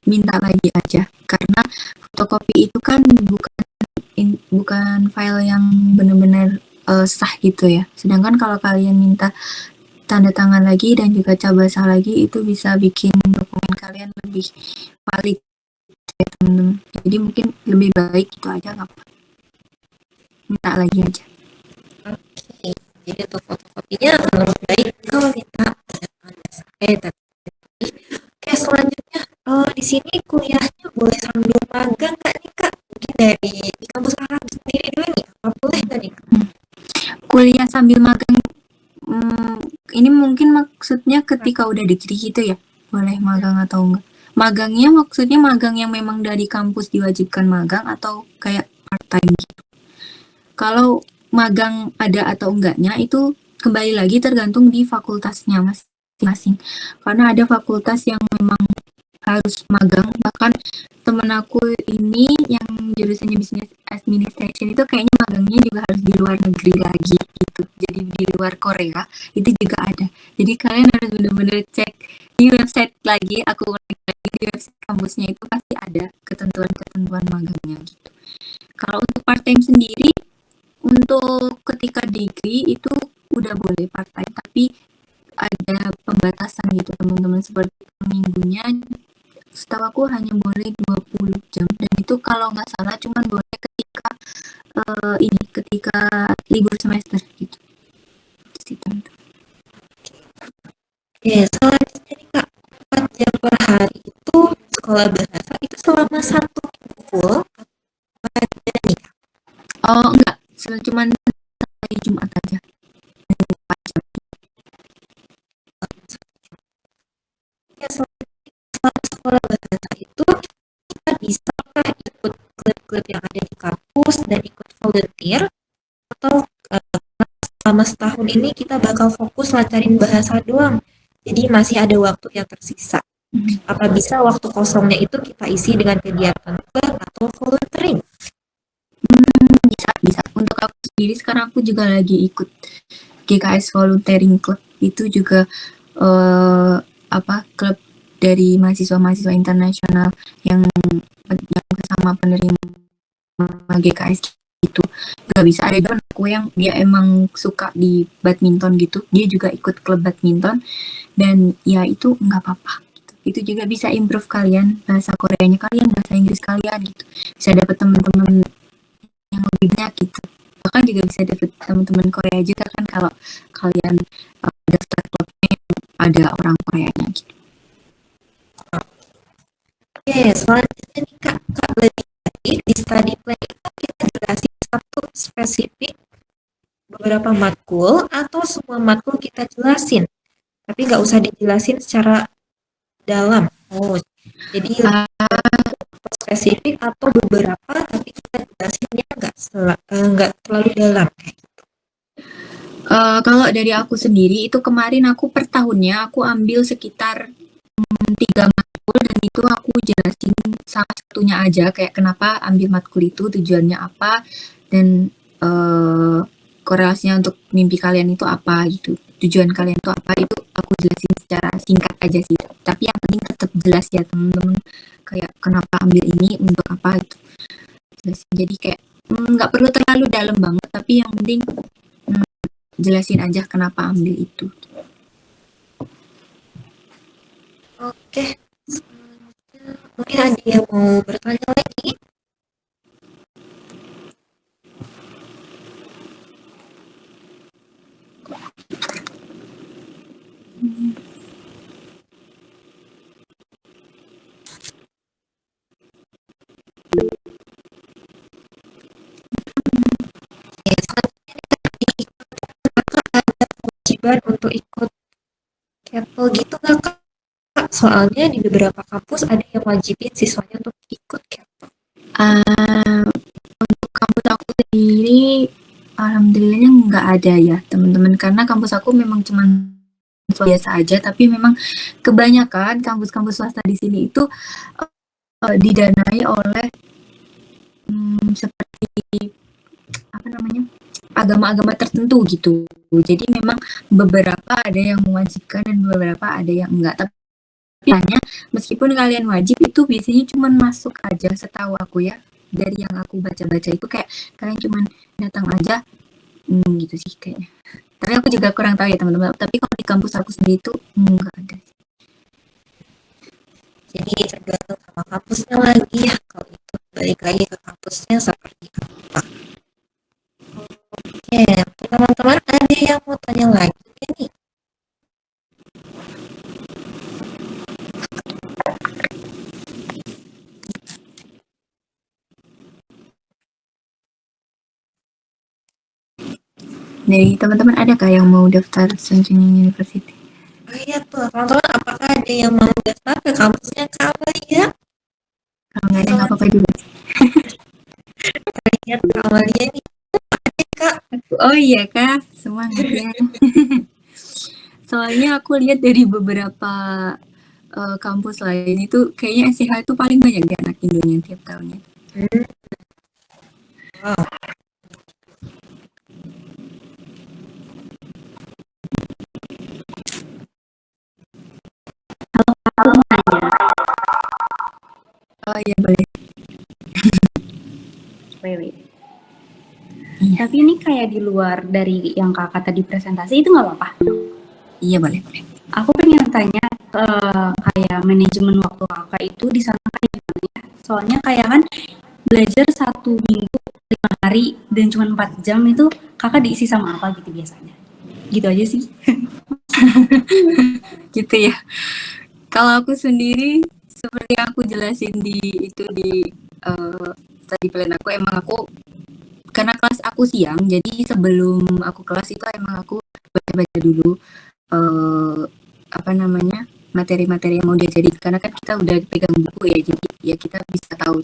minta lagi aja, karena fotokopi itu kan bukan file yang benar-benar sah gitu ya. Sedangkan kalau kalian minta tanda tangan lagi dan juga cap basah lagi, itu bisa bikin dokumen kalian lebih valid ya teman-teman. Jadi mungkin lebih baik itu aja, nggak apa, minta lagi aja. Oke, jadi untuk fotokopinya akan lebih baik kalau kita tapi oke, selanjutnya di sini kuliahnya boleh sambil magang nggak nih Kak? Mungkin dari di kampus Kakak sendiri dulu nih, apa boleh nggak nih Kak? Kuliah sambil magang, ini mungkin maksudnya ketika udah degree gitu ya, boleh magang atau enggak? Magangnya maksudnya magang yang memang dari kampus diwajibkan magang atau kayak part time gitu? Kalau magang ada atau enggaknya itu kembali lagi tergantung di fakultasnya masing-masing. Karena ada fakultas yang memang harus magang, bahkan temen aku ini yang jurusannya business administration itu kayaknya magangnya juga harus di luar negeri lagi gitu, jadi di luar Korea itu juga ada. Jadi kalian harus bener-bener cek di website lagi, aku ulangi lagi, di website kampusnya itu pasti ada ketentuan-ketentuan magangnya gitu. Kalau untuk part time sendiri, untuk ketika degree itu udah boleh part time, tapi ada pembatasan gitu teman-teman, seperti per minggunya setahu aku hanya boleh 20 jam, dan itu kalau nggak salah cuman boleh ketika ketika libur semester gitu sih teman-teman. Ya, selanjutnya nih Kak, 4 jam per hari itu sekolah bahasa itu selama satu minggu full apa ada nih Kak? Oh enggak, cuman hari Jumat aja. Ya, selama sekolah bahasa itu kita bisa ikut klub-klub yang ada di kampus dan ikut volunteer atau selama setahun ini kita bakal fokus lancarin bahasa doang. Jadi masih ada waktu yang tersisa. Apa bisa waktu kosongnya itu kita isi dengan kegiatan klub atau volunteering? Bisa. Untuk aku sendiri sekarang aku juga lagi ikut GKS Volunteering Club, itu juga klub dari mahasiswa-mahasiswa internasional yang sama penerima GKS itu. Gak bisa, ada teman aku yang dia emang suka di badminton gitu, dia juga ikut klub badminton, dan ya itu nggak apa-apa gitu. Itu juga bisa improve kalian bahasa Koreanya kalian, bahasa Inggris kalian gitu, bisa dapet teman-teman yang lebih banyak gitu, bahkan juga bisa dapet teman-teman Korea juga kan kalau kalian daftar klubnya yang ada orang Koreanya gitu. Oke, selanjutnya nih Kak, lebih baik di study plan itu kita jelasin satu spesifik beberapa matkul atau semua matkul kita jelasin, tapi nggak usah dijelasin secara dalam. Oh, jadi spesifik atau beberapa tapi kita jelasinnya nggak terlalu dalam. Kalau dari aku sendiri itu kemarin aku per tahunnya aku ambil sekitar 3 matkul, dan itu aku jelasin salah satunya aja, kayak kenapa ambil matkul itu, tujuannya apa, dan korelasinya untuk mimpi kalian itu apa gitu, tujuan kalian itu apa, itu aku jelasin secara singkat aja sih, tapi yang penting tetap jelas ya teman-teman, kayak kenapa ambil ini, untuk apa gitu jelasin. Jadi kayak nggak perlu terlalu dalam banget, tapi yang penting jelasin aja kenapa ambil itu. Oke, mungkin ada yang mau bertanya lagi? Ya, selanjutnya ada kewajiban untuk ikut Keppel gitu nggak Kak? Soalnya di beberapa kampus ada yang wajibin siswanya untuk ikut Keppel. Untuk kampus aku sendiri, alhamdulillahnya nggak ada ya teman-teman, karena kampus aku memang cuman biasa aja, tapi memang kebanyakan kampus-kampus swasta di sini itu didanai oleh seperti apa namanya, agama-agama tertentu gitu. Jadi memang beberapa ada yang mewajibkan dan beberapa ada yang enggak. Tapi hanya meskipun kalian wajib itu biasanya cuma masuk aja, setahu aku ya. Dari yang aku baca-baca itu kayak kalian cuma datang aja, gitu sih kayaknya. Tapi aku juga kurang tahu ya teman-teman. Tapi kalau di kampus aku sendiri itu enggak ada. Jadi tergantung sama kampusnya lagi ya. balik lagi ke kampusnya seperti apa. Oke, teman-teman ada yang mau tanya lagi nih? Dari teman-teman ada kah yang mau daftar Sunshine University? Oh iya tuh, teman-teman apakah ada yang mau daftar ke kampusnya Kak Amalia? Kalau nggak ada nggak apa-apa juga. Terlihat Kak Amalia nih, Kak. Oh iya kak, semangat ya. Soalnya aku lihat dari beberapa kampus lain itu kayaknya SCH itu paling banyak di anak Indonya tiap tahunnya. Wow. Oh iya boleh. Wait. Iya. Tapi ini kayak di luar dari yang kakak tadi presentasi itu nggak apa-apa? Iya boleh. Aku pengen tanya kayak manajemen waktu kakak itu di sana kayak gimana ya? Soalnya kayak kan belajar 1 minggu 5 hari dan cuma 4 jam itu kakak diisi sama apa gitu biasanya? Gitu aja sih. Gitu ya. Kalau aku sendiri seperti yang aku jelasin di tadi plan aku, emang aku karena kelas aku siang, jadi sebelum aku kelas itu emang aku baca-baca dulu materi-materi yang mau diajarin, karena kan kita udah pegang buku ya, jadi ya kita bisa tahu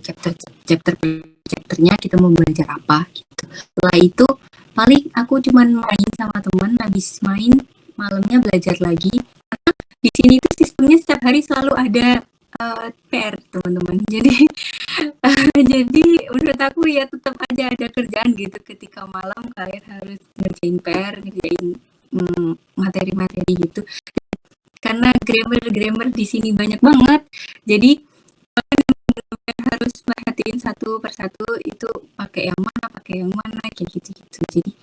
chapternya kita mau belajar apa gitu. Setelah itu paling aku cuman main sama teman, habis main malamnya belajar lagi. Karena di sini tuh sistemnya setiap hari selalu ada PR teman-teman, jadi jadi menurut aku ya tetap aja ada kerjaan gitu, ketika malam kalian harus ngerjain PR, ngerjain materi-materi gitu, karena grammar di sini banyak banget, jadi kalian harus perhatiin satu persatu itu pakai yang mana kayak gitu. Jadi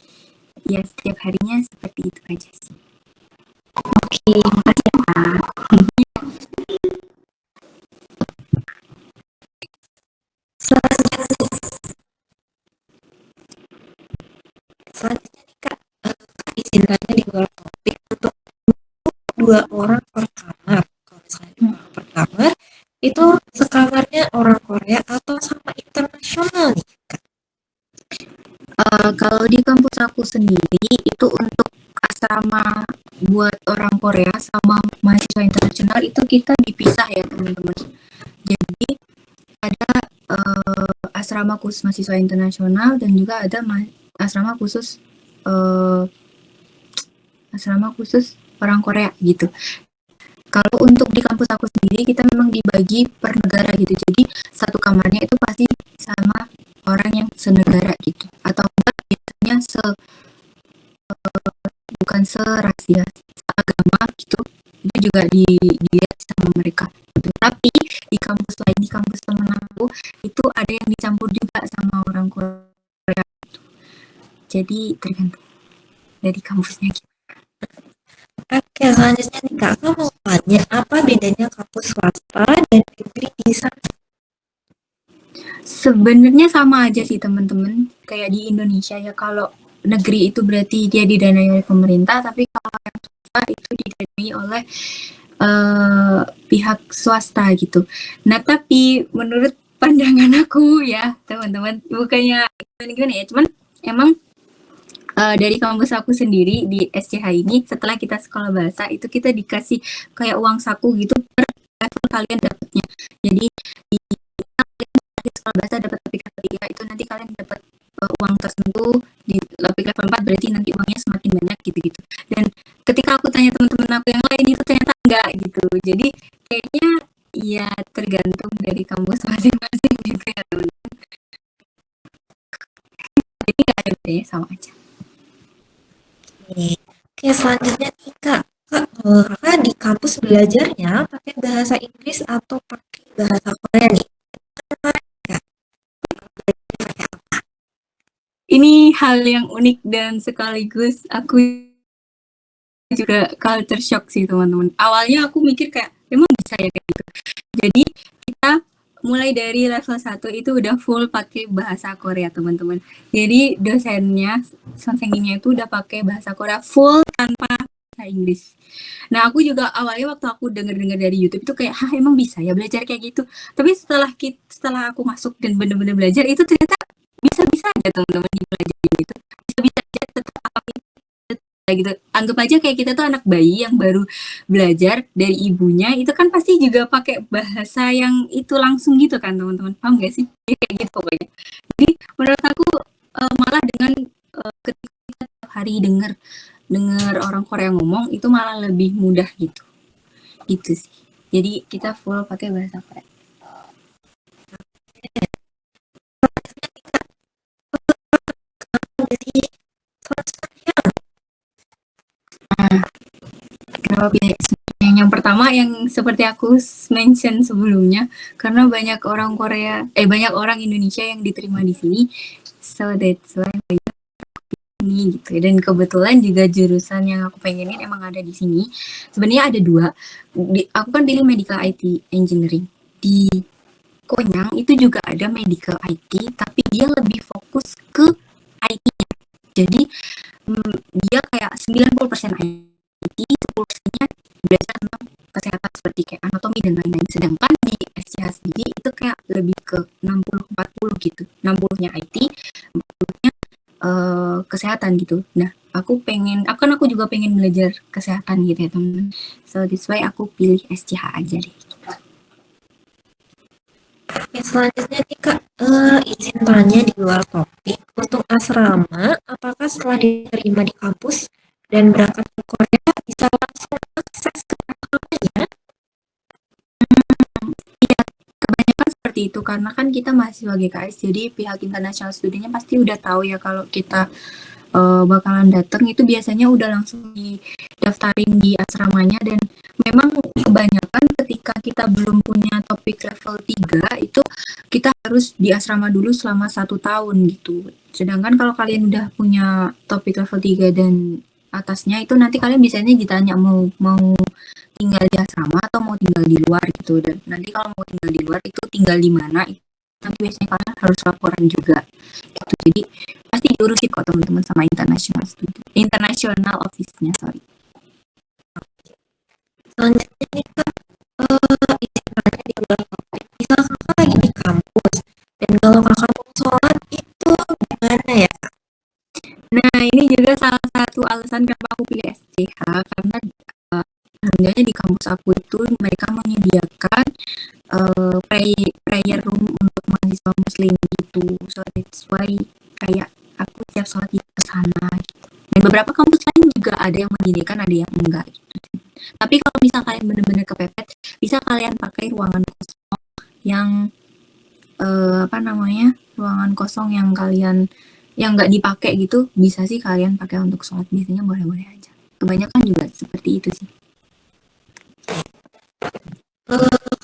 ya setiap harinya seperti itu aja sih. Oke, makasih ya Kak. Selanjutnya nih Kak, izin tanya di luar topik untuk 2 orang per kamar. Kalau misalnya 2 orang per kamar, itu sekamarnya orang Korea atau sama internasional nih? Kalau di kampus aku sendiri itu untuk asrama buat orang Korea sama mahasiswa internasional itu kita dipisah ya teman-teman. Jadi ada asrama khusus mahasiswa internasional dan juga ada asrama khusus orang Korea gitu. Kalau untuk di kampus aku sendiri kita memang dibagi per negara gitu. Jadi satu kamarnya itu pasti sama orang yang senegara gitu. Atau enggak biasanya bukan seras ya, seagama gitu. Itu juga dilihat sama mereka. Tapi di kampus lain, di kampus temen aku itu ada yang dicampur juga sama orang Korea. Jadi tergantung dari kampusnya gitu. Oke, selanjutnya nih Kak, aku mau tanya apa bedanya kampus swasta dan negeri di sana? Sebenarnya sama aja sih teman-teman, kayak di Indonesia ya, kalau negeri itu berarti dia didanai oleh pemerintah, tapi kalau yang swasta itu didanai oleh pihak swasta gitu. Nah tapi menurut pandangan aku ya teman-teman, bukannya gimana ya, cuman emang dari kampus aku sendiri di SCH ini, setelah kita sekolah bahasa itu kita dikasih kayak uang saku gitu per level kalian dapatnya. Jadi di sekolah bahasa dapat topik level 3 itu nanti kalian dapat uang tertentu, di topik level 4 berarti nanti uangnya semakin banyak gitu-gitu. Dan ketika aku tanya teman-teman aku yang lain itu ternyata enggak gitu. Jadi kayaknya ya tergantung dari kampus masing-masing gitu ya teman-teman. Jadi nggak ada bedanya, sama aja. Oke, selanjutnya nih Kak, Kakak di kampus belajarnya pakai bahasa Inggris atau pakai bahasa Korea nih? Ini hal yang unik dan sekaligus aku juga culture shock sih teman-teman. Awalnya aku mikir kayak emang bisa ya kayak gitu. Jadi kita mulai dari level 1 itu udah full pakai bahasa Korea, teman-teman. Jadi dosennya, sonsengnya itu udah pakai bahasa Korea full tanpa bahasa Inggris. Nah, aku juga awalnya waktu aku denger-denger dari YouTube itu kayak, "Hah, emang bisa ya belajar kayak gitu?" Tapi setelah aku masuk dan bener-bener belajar itu ternyata bisa-bisa aja teman-teman dipelajarin gitu. Bisa-bisa aja tetap apapun gitu. Anggap aja kayak kita tuh anak bayi yang baru belajar dari ibunya, itu kan pasti juga pakai bahasa yang itu langsung gitu kan teman-teman. Paham gak sih? Ya, kayak gitu pokoknya. Jadi menurut aku malah dengan ketika kita tiap hari denger denger orang Korea ngomong itu malah lebih mudah gitu. Gitu sih. Jadi kita full pakai bahasa Korea. Jadi Kenapa pilih yang pertama yang seperti aku mention sebelumnya, karena banyak orang Korea, banyak orang Indonesia yang diterima di sini, so that's why ini gitu. Dan kebetulan juga jurusan yang aku pengenin emang ada di sini. Sebenarnya ada dua. Aku kan pilih medical IT engineering. Di Konyang itu juga ada medical IT, tapi dia lebih fokus ke IT-nya. Jadi dia kayak 90% IT, 10%-nya belajar tentang kesehatan seperti kayak anatomi dan lain-lain. Sedangkan di SCH sendiri itu kayak lebih ke 60-40 gitu. 60-nya IT, 40-nya kesehatan gitu. Nah, aku juga pengen belajar kesehatan gitu ya teman. So that's why aku pilih SCH aja deh. selanjutnya nih Kak, izin tanya di luar topik. Untuk asrama, apakah setelah diterima di kampus dan berangkat ke Korea bisa langsung akses ke asramanya? Iya, kebanyakan seperti itu karena kan kita mahasiswa GKS, jadi pihak international studinya pasti udah tahu ya kalau kita bakalan datang itu biasanya udah langsung didaftarin di asramanya. Dan memang kebanyakan ketika kita belum punya topik level 3 itu kita harus di asrama dulu selama 1 tahun gitu. Sedangkan kalau kalian udah punya topik level 3 dan atasnya itu nanti kalian biasanya ditanya mau mau tinggal di asrama atau mau tinggal di luar gitu. Dan nanti kalau mau tinggal di luar itu tinggal di mana tapi biasanya kalian harus laporan juga gitu. Jadi pasti diurusin kok teman-teman sama international office-nya, sorry. Selanjutnya nih Kak, izin tanya di luar topik. Misal Kakak lagi di kampus dan kalau Kakak mau sholat itu gimana ya Kak? Nah, ini juga salah satu alasan kenapa aku pilih SCH, karena alhamdulillah di kampus aku itu mereka menyediakan prayer room untuk mahasiswa muslim gitu. So that's why kayak aku tiap sholat di sana gitu. Dan beberapa kampus lain juga ada yang menyediakan, ada yang enggak gitu. Tapi kalau misal kalian benar-benar kepepet, bisa kalian pakai ruangan kosong yang ruangan kosong yang kalian yang nggak dipakai gitu, bisa sih kalian pakai untuk sholat, biasanya boleh-boleh aja. Kebanyakan juga seperti itu sih.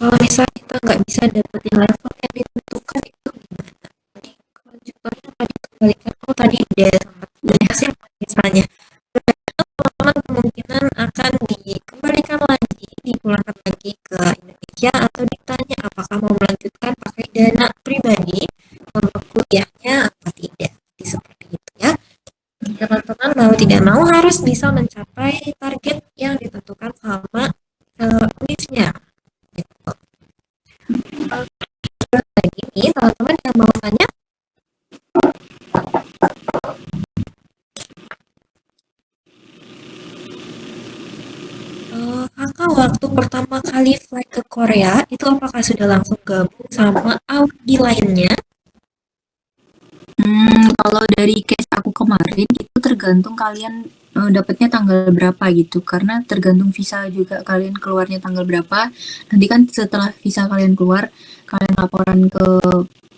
Kalau misal kita nggak bisa dapetin level yang ditentukan itu gimana? Tadi kelanjutannya tadi kembalikan, tadi udah sempat jelasin misalnya teman-teman kemungkinan akan dikembalikan lagi, dipulangkan lagi ke Indonesia atau ditanya apakah mau melanjutkan pakai dana pribadi untuk kuliahnya atau tidak. Jadi seperti itu ya. Teman-teman mau tidak mau harus bisa mencapai target yang ditentukan sama unitnya. Gitu. Lagi nih teman-teman yang mau tanya. Kakak waktu pertama kali flight ke Korea itu apakah sudah langsung gabung sama Audi lainnya? Kalau dari case aku kemarin itu tergantung kalian dapatnya tanggal berapa gitu, karena tergantung visa juga kalian keluarnya tanggal berapa. Nanti kan setelah visa kalian keluar, kalian laporan ke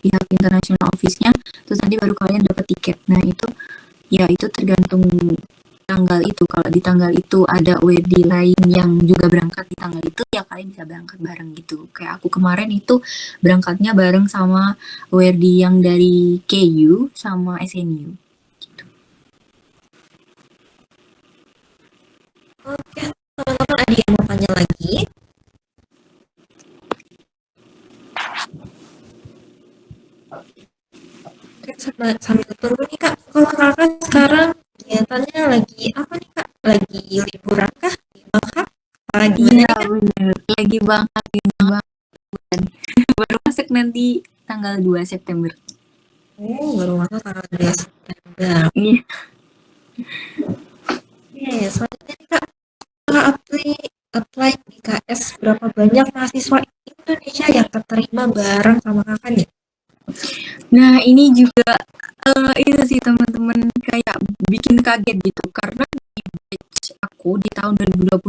pihak international office-nya, terus nanti baru kalian dapat tiket. Nah itu ya itu tergantung tanggal itu. Kalau di tanggal itu ada WD lain yang juga berangkat di tanggal itu, ya kalian bisa berangkat bareng gitu. Kayak aku kemarin itu berangkatnya bareng sama WD yang dari KU sama SNU. Gitu. Oke, teman-teman ada yang mau tanya lagi? Oke, sambil tunggu nih Kak, kalau Kakak sekarang kegiatannya lagi apa nih Kak? Lagi liburan kah? Di Bangka? Apa gimana Iya nih Kak? bener, lagi banget baru masuk nanti tanggal 2 September. Oh, baru masuk tanggal 2 September. Iya. Oke, selanjutnya nih Kak, Kakak apply di KS berapa banyak mahasiswa Indonesia yang keterima bareng sama Kakak nih? Nah ini juga itu sih teman-teman kayak bikin kaget gitu karena di batch aku di tahun 2024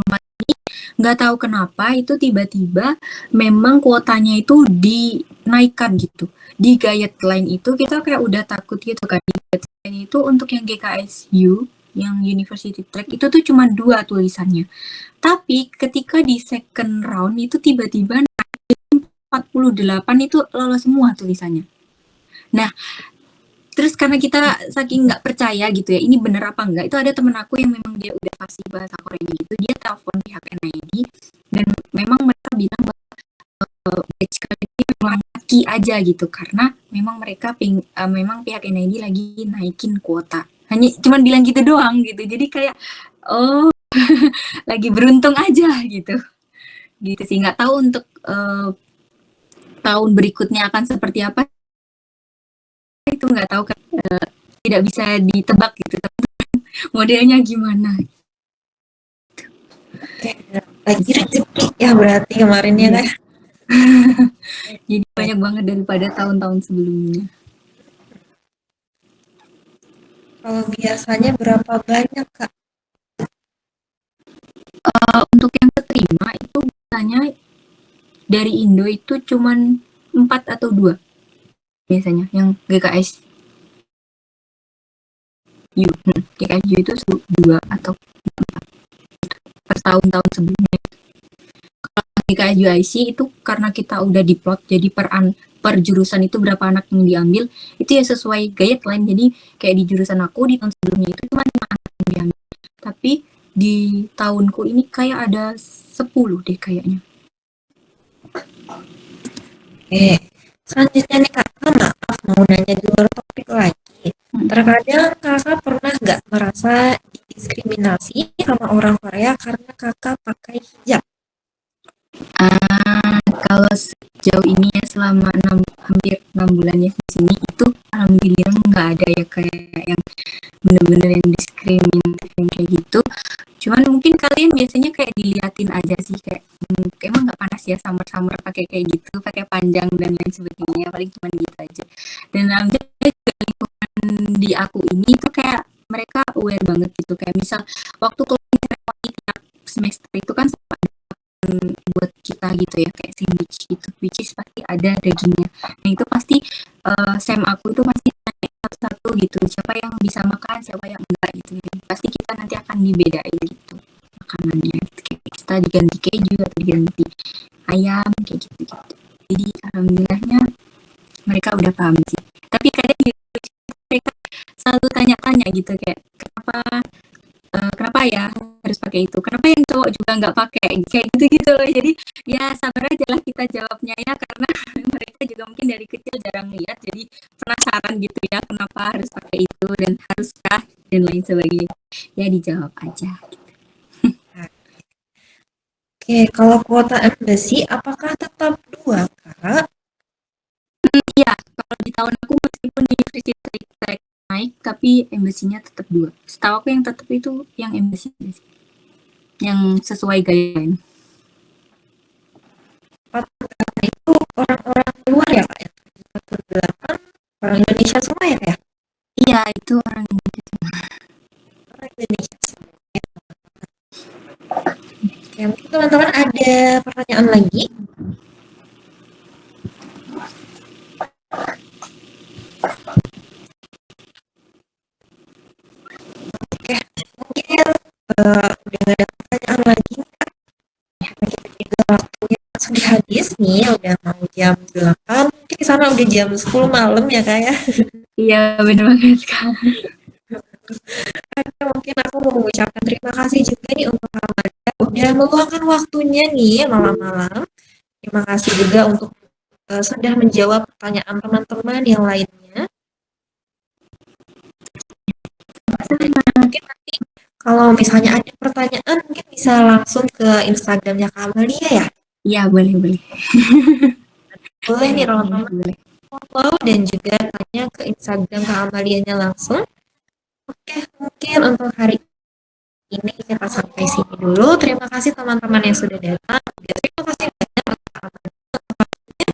ini nggak tahu kenapa itu tiba-tiba memang kuotanya itu dinaikkan gitu. Di guideline itu kita kayak udah takut gitu kan. Di guideline itu untuk yang GKSU yang University Track itu tuh cuma 2 tulisannya. Tapi ketika di second round itu tiba-tiba naik 48 itu lolos semua tulisannya. Nah, terus karena kita saking nggak percaya gitu ya, ini bener apa enggak, itu ada temen aku yang memang dia udah fasih bahasa Koreanya gitu, dia telepon pihak NID, dan memang mereka bilang bahwa batch kali ini memang laki aja gitu, karena memang memang pihak NID lagi naikin kuota. Hanya cuman bilang gitu doang gitu, jadi kayak, oh lagi beruntung aja gitu. Gitu sih, nggak tahu untuk tahun berikutnya akan seperti apa, itu nggak tahu kan, tidak bisa ditebak gitu modelnya gimana. Oke, lagi rezeki ya berarti kemarin ya Kak. Jadi banyak banget daripada tahun-tahun sebelumnya. Kalau biasanya berapa banyak Kak? Untuk yang keterima itu biasanya dari Indo itu cuman 4 atau 2 biasanya yang GKS U. GKS U itu 2 atau 4 per tahun-tahun sebelumnya. GKS UIC itu karena kita udah diplot jadi per jurusan itu berapa anak yang diambil itu ya sesuai guideline, jadi kayak di jurusan aku di tahun sebelumnya itu cuma 5 anak yang diambil, tapi di tahunku ini kayak ada 10 deh kayaknya. Oke, selanjutnya nih Kak, maaf mau nanya di luar topik lagi. Terkadang Kakak pernah nggak merasa didiskriminasi sama orang Korea karena Kakak pakai hijab? Kalau sejauh ini ya selama hampir 6 bulan ya di sini itu alhamdulillah nggak ada ya kayak yang bener-bener yang diskriminatif yang kayak gitu. Cuman mungkin kalian biasanya kayak diliatin aja sih kayak emang nggak panas ya summer pakai kayak gitu, pakai panjang dan lain sebagainya, paling cuma gitu aja. Dan alhamdulillah juga lingkungan di aku ini tuh kayak mereka aware banget gitu, kayak misal waktu closing ceremony tiap semester itu kan buat kita gitu ya kayak sandwich gitu, which is pasti ada dagingnya. Nah itu pasti sem aku itu pasti nanya satu-satu gitu siapa yang bisa makan siapa yang enggak gitu. Jadi pasti kita nanti akan dibedain gitu makanannya gitu. Kayak kita diganti keju atau diganti ayam kayak gitu gitu. Jadi alhamdulillahnya mereka udah paham sih. Tapi kadang juga mereka selalu tanya-tanya gitu kayak kenapa ya harus pakai itu, kenapa yang cowok juga nggak pakai kayak gitu gitu loh. Jadi ya sabar aja lah kita jawabnya ya karena mereka juga mungkin dari kecil jarang lihat jadi penasaran gitu ya kenapa harus pakai itu dan haruskah dan lain sebagainya, ya dijawab aja. Oke, kalau kuota embassy apakah tetap 2 Kak? Iya, kalau di tahun aku meskipun university track naik tapi embassy-nya tetap 2. Setahu aku yang tetap itu yang embassy yang sesuai guideline. Karena itu orang-orang luar ya Kak ya? 48 orang Indonesia semua ya Kak ya? Iya, itu orang Indonesia. Orang Indonesia semua ya. Oke, mungkin teman-teman ada pertanyaan lagi? Oke, mungkin udah nggak ada pertanyaan lagi Kak. Ya, kita juga waktunya sudah habis nih, udah mau jam 8. Mungkin di sana udah jam 10 malam ya Kak ya? Iya, bener banget Kak. Mungkin aku mau mengucapkan terima kasih juga nih untuk Kak Marga udah meluangkan waktunya nih malam-malam. Terima kasih juga untuk sudah menjawab pertanyaan teman-teman yang lainnya. Mungkin nanti kalau misalnya ada pertanyaan mungkin bisa langsung ke Instagramnya Kak Amalia ya. Iya, boleh, boleh. Boleh nih teman-teman Boleh. follow dan juga tanya ke Instagram Kak Amalianya langsung. Oke, mungkin untuk hari ini kita sampai sini dulu. Terima kasih teman-teman yang sudah datang. Terima kasih banyak untuk Kak Amalia.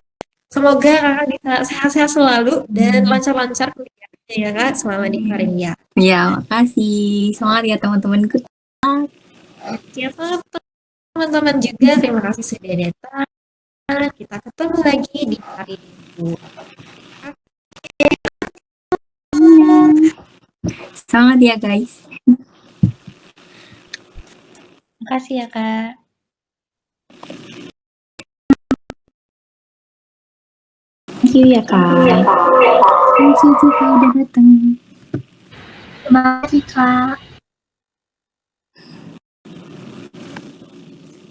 Semoga kakak bisa sehat-sehat selalu dan lancar-lancar kuliahnya ya kak selama di Korea. Ya, makasih. Semangat ya teman-temanku. Oke, teman-teman juga terima kasih sudah datang. Kita ketemu lagi di hari Minggu. Semangat ya guys. Makasih ya, Kak. Thank you ya kak. Thank you juga udah datang. Terima kasih, Kak.